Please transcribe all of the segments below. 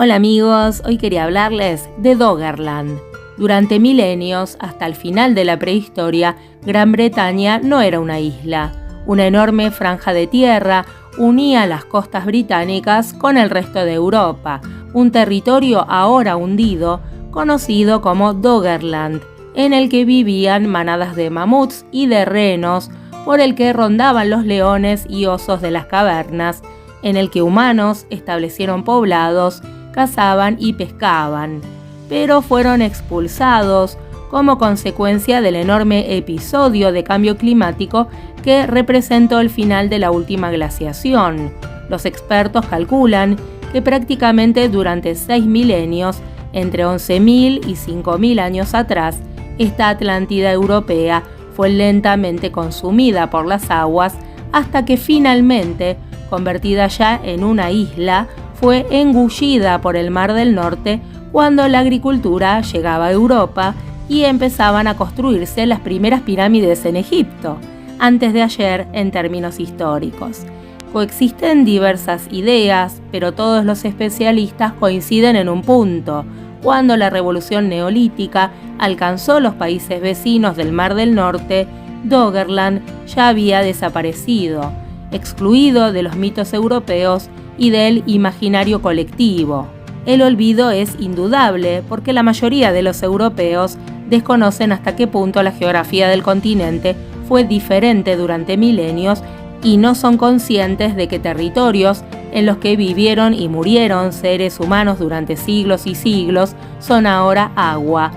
Hola amigos, hoy quería hablarles de Doggerland. Durante milenios, hasta el final de la prehistoria, Gran Bretaña no era una isla. Una enorme franja de tierra unía las costas británicas con el resto de Europa, un territorio ahora hundido, conocido como Doggerland, en el que vivían manadas de mamuts y de renos, por el que rondaban los leones y osos de las cavernas, en el que humanos establecieron poblados, cazaban y pescaban, pero fueron expulsados como consecuencia del enorme episodio de cambio climático que representó el final de la última glaciación. Los expertos calculan que prácticamente durante 6 milenios, entre 11.000 y 5.000 años atrás, esta Atlántida europea fue lentamente consumida por las aguas hasta que finalmente, convertida ya en una isla, fue engullida por el Mar del Norte cuando la agricultura llegaba a Europa y empezaban a construirse las primeras pirámides en Egipto, antes de ayer en términos históricos. Coexisten diversas ideas, pero todos los especialistas coinciden en un punto. Cuando la revolución neolítica alcanzó los países vecinos del Mar del Norte, Doggerland ya había desaparecido, excluido de los mitos europeos y del imaginario colectivo. El olvido es indudable porque la mayoría de los europeos desconocen hasta qué punto la geografía del continente fue diferente durante milenios y no son conscientes de que territorios en los que vivieron y murieron seres humanos durante siglos y siglos son ahora agua.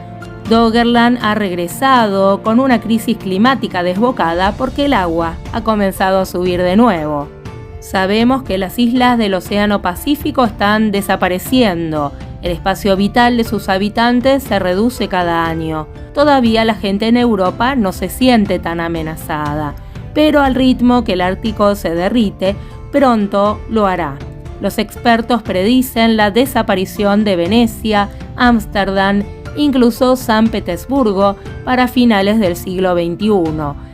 Doggerland ha regresado con una crisis climática desbocada porque el agua ha comenzado a subir de nuevo. Sabemos que las islas del Océano Pacífico están desapareciendo. El espacio vital de sus habitantes se reduce cada año. Todavía la gente en Europa no se siente tan amenazada, pero al ritmo que el Ártico se derrite, pronto lo hará. Los expertos predicen la desaparición de Venecia, Ámsterdam, incluso San Petersburgo para finales del siglo XXI.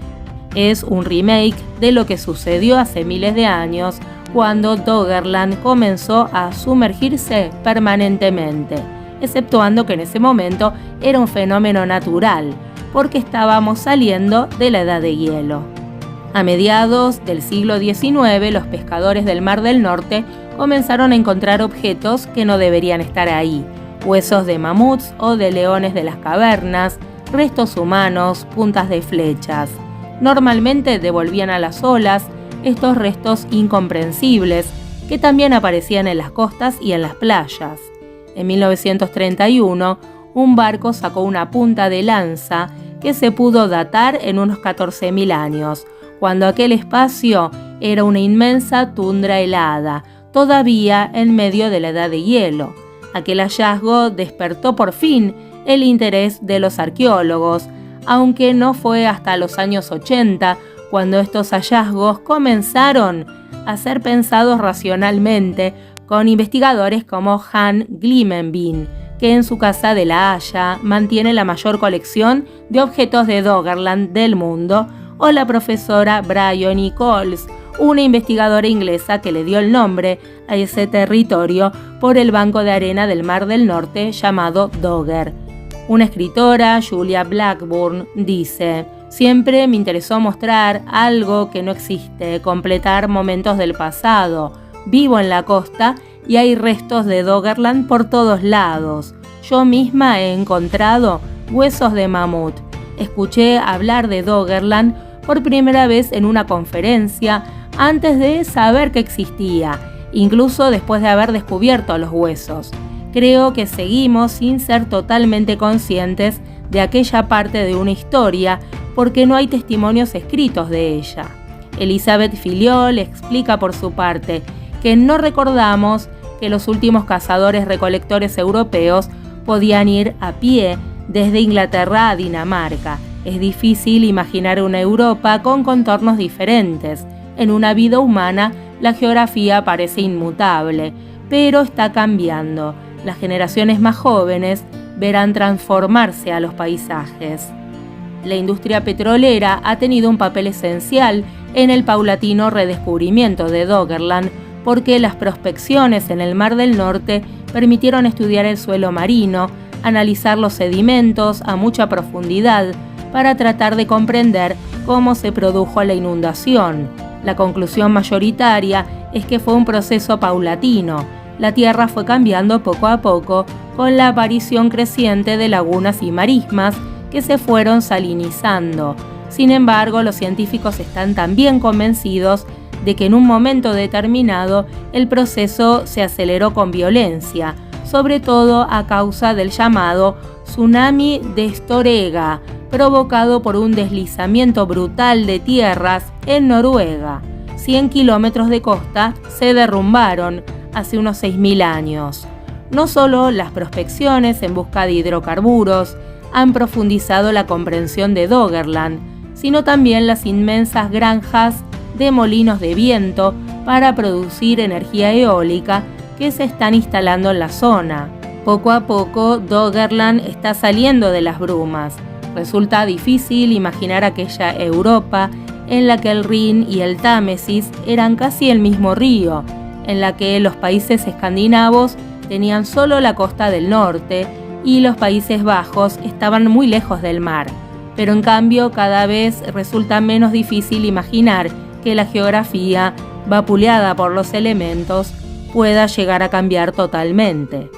Es un remake de lo que sucedió hace miles de años cuando Doggerland comenzó a sumergirse permanentemente, exceptuando que en ese momento era un fenómeno natural, porque estábamos saliendo de la edad de hielo. A mediados del siglo XIX, los pescadores del Mar del Norte comenzaron a encontrar objetos que no deberían estar ahí: huesos de mamuts o de leones de las cavernas, restos humanos, puntas de flechas. Normalmente devolvían a las olas estos restos incomprensibles que también aparecían en las costas y en las playas. En 1931, un barco sacó una punta de lanza que se pudo datar en unos 14.000 años, cuando aquel espacio era una inmensa tundra helada, todavía en medio de la edad de hielo. Aquel hallazgo despertó por fin el interés de los arqueólogos, aunque no fue hasta los años 80 cuando estos hallazgos comenzaron a ser pensados racionalmente con investigadores como Hans Glimmerman, que en su casa de La Haya mantiene la mayor colección de objetos de Doggerland del mundo, o la profesora Bryony Coles, una investigadora inglesa que le dio el nombre a ese territorio por el banco de arena del Mar del Norte llamado Dogger. Una escritora, Julia Blackburn, dice: «Siempre me interesó mostrar algo que no existe, completar momentos del pasado. Vivo en la costa y hay restos de Doggerland por todos lados. Yo misma he encontrado huesos de mamut. Escuché hablar de Doggerland por primera vez en una conferencia antes de saber que existía, incluso después de haber descubierto los huesos. Creo que seguimos sin ser totalmente conscientes de aquella parte de una historia porque no hay testimonios escritos de ella». Elizabeth Filiol explica por su parte que no recordamos que los últimos cazadores-recolectores europeos podían ir a pie desde Inglaterra a Dinamarca. Es difícil imaginar una Europa con contornos diferentes. En una vida humana, la geografía parece inmutable, pero está cambiando. Las generaciones más jóvenes verán transformarse a los paisajes. La industria petrolera ha tenido un papel esencial en el paulatino redescubrimiento de Doggerland porque las prospecciones en el Mar del Norte permitieron estudiar el suelo marino, analizar los sedimentos a mucha profundidad para tratar de comprender cómo se produjo la inundación. La conclusión mayoritaria es que fue un proceso paulatino. La tierra fue cambiando poco a poco con la aparición creciente de lagunas y marismas que se fueron salinizando. Sin embargo, los científicos están también convencidos de que en un momento determinado el proceso se aceleró con violencia, sobre todo a causa del llamado tsunami de Storega, provocado por un deslizamiento brutal de tierras en Noruega. 100 kilómetros de costa se derrumbaron hace unos 6.000 años. No solo las prospecciones en busca de hidrocarburos han profundizado la comprensión de Doggerland, sino también las inmensas granjas de molinos de viento para producir energía eólica que se están instalando en la zona. Poco a poco, Doggerland está saliendo de las brumas. Resulta difícil imaginar aquella Europa en la que el Rin y el Támesis eran casi el mismo río, en la que los países escandinavos tenían solo la costa del norte y los Países Bajos estaban muy lejos del mar. Pero en cambio cada vez resulta menos difícil imaginar que la geografía, vapuleada por los elementos, pueda llegar a cambiar totalmente.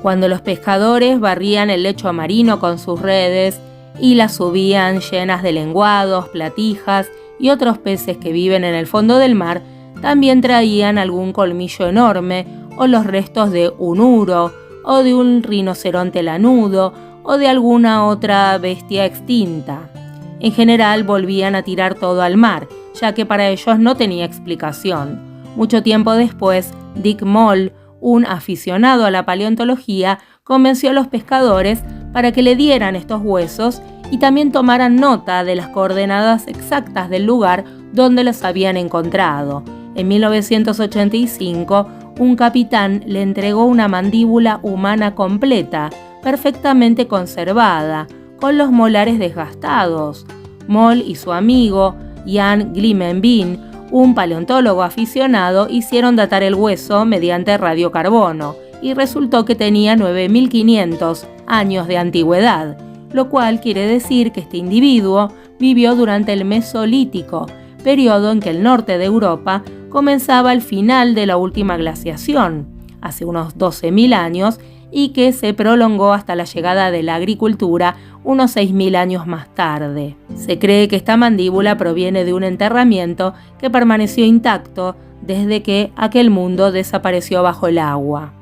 Cuando los pescadores barrían el lecho marino con sus redes y las subían llenas de lenguados, platijas y otros peces que viven en el fondo del mar, también traían algún colmillo enorme o los restos de un uro o de un rinoceronte lanudo o de alguna otra bestia extinta. En general volvían a tirar todo al mar, ya que para ellos no tenía explicación. Mucho tiempo después, Dick Moll, un aficionado a la paleontología, convenció a los pescadores para que le dieran estos huesos y también tomaran nota de las coordenadas exactas del lugar donde los habían encontrado. En 1985, un capitán le entregó una mandíbula humana completa, perfectamente conservada, con los molares desgastados. Moll y su amigo, Jan Glimenbin, un paleontólogo aficionado, hicieron datar el hueso mediante radiocarbono y resultó que tenía 9.500 años de antigüedad, lo cual quiere decir que este individuo vivió durante el Mesolítico, periodo en que el norte de Europa comenzaba al final de la última glaciación, hace unos 12.000 años, y que se prolongó hasta la llegada de la agricultura unos 6.000 años más tarde. Se cree que esta mandíbula proviene de un enterramiento que permaneció intacto desde que aquel mundo desapareció bajo el agua.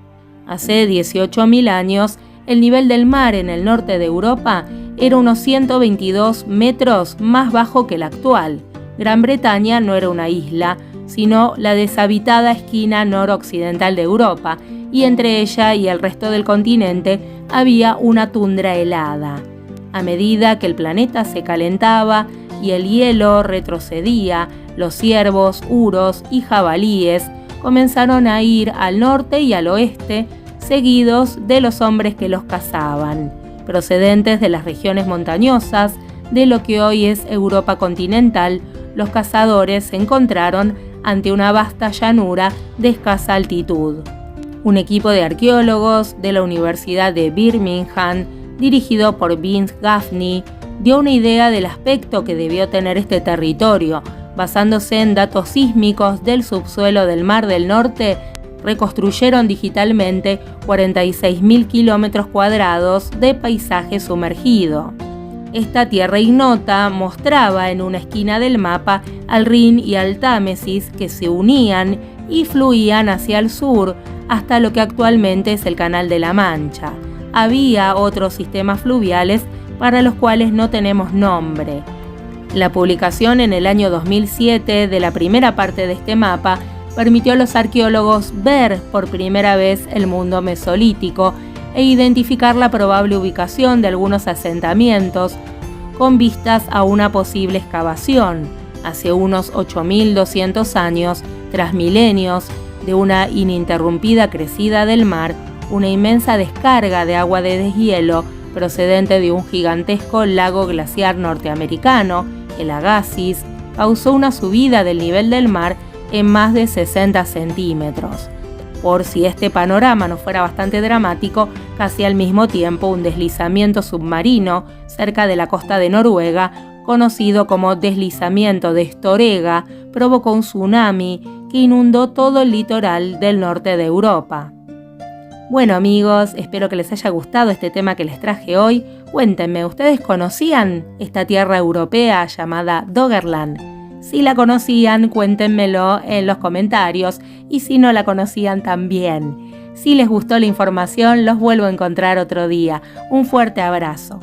Hace 18.000 años, el nivel del mar en el norte de Europa era unos 122 metros más bajo que el actual. Gran Bretaña no era una isla, sino la deshabitada esquina noroccidental de Europa, y entre ella y el resto del continente había una tundra helada. A medida que el planeta se calentaba y el hielo retrocedía, los ciervos, uros y jabalíes comenzaron a ir al norte y al oeste, seguidos de los hombres que los cazaban. Procedentes de las regiones montañosas de lo que hoy es Europa continental, los cazadores se encontraron ante una vasta llanura de escasa altitud. Un equipo de arqueólogos de la Universidad de Birmingham, dirigido por Vince Gaffney, dio una idea del aspecto que debió tener este territorio. Basándose en datos sísmicos del subsuelo del Mar del Norte, reconstruyeron digitalmente 46.000 kilómetros cuadrados de paisaje sumergido. Esta tierra ignota mostraba en una esquina del mapa al Rin y al Támesis que se unían y fluían hacia el sur hasta lo que actualmente es el Canal de la Mancha. Había otros sistemas fluviales para los cuales no tenemos nombre. La publicación en el año 2007 de la primera parte de este mapa permitió a los arqueólogos ver por primera vez el mundo mesolítico e identificar la probable ubicación de algunos asentamientos con vistas a una posible excavación, hace unos 8.200 años, tras milenios de una ininterrumpida crecida del mar, una inmensa descarga de agua de deshielo procedente de un gigantesco lago glaciar norteamericano, el Agassiz, causó una subida del nivel del mar en más de 60 centímetros. Por si este panorama no fuera bastante dramático, casi al mismo tiempo un deslizamiento submarino cerca de la costa de Noruega, conocido como deslizamiento de Storega, provocó un tsunami que inundó todo el litoral del norte de Europa. Bueno amigos, espero que les haya gustado este tema que les traje hoy. Cuéntenme, ¿ustedes conocían esta tierra europea llamada Doggerland? Si la conocían, cuéntenmelo en los comentarios y si no la conocían también. Si les gustó la información, los vuelvo a encontrar otro día. Un fuerte abrazo.